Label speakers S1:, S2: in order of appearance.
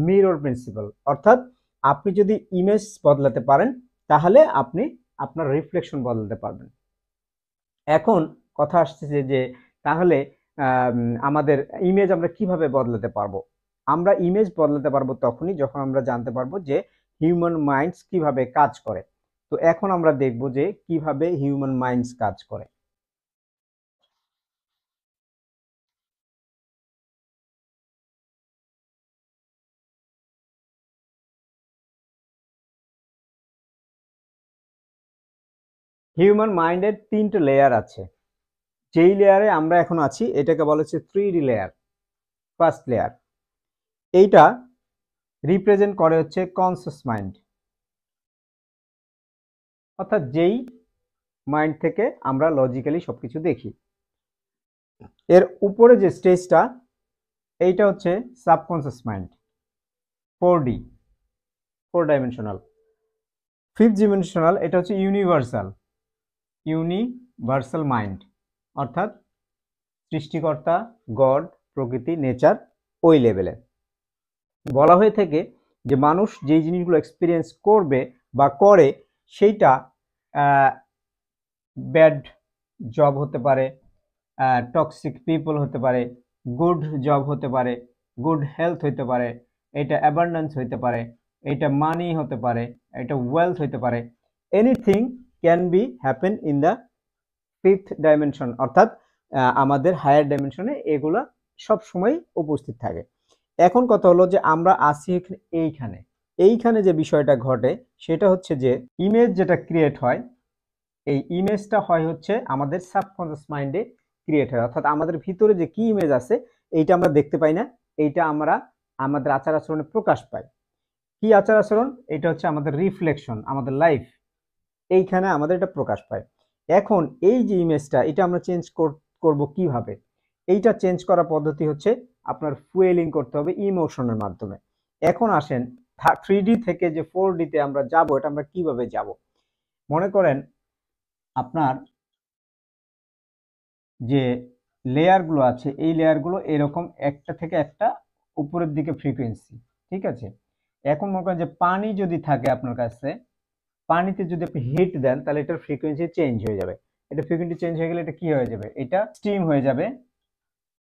S1: Mirror principal, অর্থাৎ আপনি যদি ইমেজ বদলাতে পারেন তাহলে আপনি আপনার রিফ্লেকশন বদলাতে পারবেন। এখন কথা আসছে যে তাহলে আমাদের ইমেজ আমরা কিভাবে বদলাতে পারবো? আমরা ইমেজ বদলাতে পারবো তখনই যখন আমরা জানতে পারবো যে হিউম্যান মাইন্ডস কিভাবে কাজ করে। তো এখন আমরা দেখব যে কিভাবে হিউম্যান মাইন্ডস কাজ করে। হিউম্যান মাইন্ডের 3টে লেয়ার আছে। যেই লেয়ারে আমরা এখন আছি এটাকে বলা হচ্ছে 3D লেয়ার। ফার্স্ট লেয়ার এইটা রিপ্রেজেন্ট করে হচ্ছে কনসিয়াস মাইন্ড, অর্থাৎ যেই মাইন্ড থেকে আমরা লজিক্যালি সবকিছু দেখি। এর উপরে যে স্টেজটা এইটা হচ্ছে subconscious mind, 4D, 4 dimensional. Fifth dimensional এটা হচ্ছে ইউনিভার্সাল মাইন্ড, অর্থাৎ সৃষ্টিকর্তা, গড, প্রকৃতি, নেচার, ওই লেভেলে বলা হয়ে থাকে যে মানুষ যেই জিনিসগুলো এক্সপিরিয়েন্স করবে বা করে সেইটা ব্যাড জব হতে পারে, টক্সিক পিপল হতে পারে, গুড জব হতে পারে, গুড হেলথ হতে পারে, এটা অ্যাবান্ডেন্স হতে পারে, এটা মানি হতে পারে, এটা ওয়েলথ হতে পারে। Anything can be happen in the fifth dimension, অর্থাৎ আমাদের হায়ার ডাইমেনশনে এগুলা সব সময় উপস্থিত থাকে। এখন কথা হলো যে আমরা আসি এইখানে এইখানে যে বিষয়টা ঘটে সেটা হচ্ছে যে ইমেজ যেটা ক্রিয়েট হয়, এই ইমেজটা হয় হচ্ছে আমাদের সাবকনসিয়াস মাইন্ডে ক্রিয়েট হয়, অর্থাৎ আমাদের ভিতরে যে কি ইমেজ আছে এইটা আমরা দেখতে পাই না, এইটা আমরা আমাদের আচার আচরণে প্রকাশ পাই। কি আচার আচরণ? এটা হচ্ছে আমাদের রিফ্লেকশন, আমাদের লাইফ, এইখানে আমাদের এটা প্রকাশ পায়। এখন এই যে ইমেজটা এটা আমরা চেঞ্জ করব কিভাবে? এইটা চেঞ্জ করার পদ্ধতি হচ্ছে আপনার ফুয়েলিং করতে হবে ইমোশনের মাধ্যমে। এখন আসেন 3D থেকে যে 4D তে আমরা যাব, এটা আমরা কিভাবে যাব? মনে করেন আপনার যে লেয়ারগুলো আছে এই লেয়ারগুলো এরকম একটা থেকে একটা উপরের দিকে ফ্রিকোয়েন্সি, ঠিক আছে? এখন মনে করেন যে পানি যদি থাকে আপনার কাছে, পানিতে যদি আপনি হিট দেন তাহলে এটার ফ্রিকোয়েন্সি চেঞ্জ হয়ে যাবে। এটা ফ্রিকোয়েন্সি চেঞ্জ হয়ে গেলে এটা কি হয়ে যাবে? এটা স্টিম হয়ে যাবে,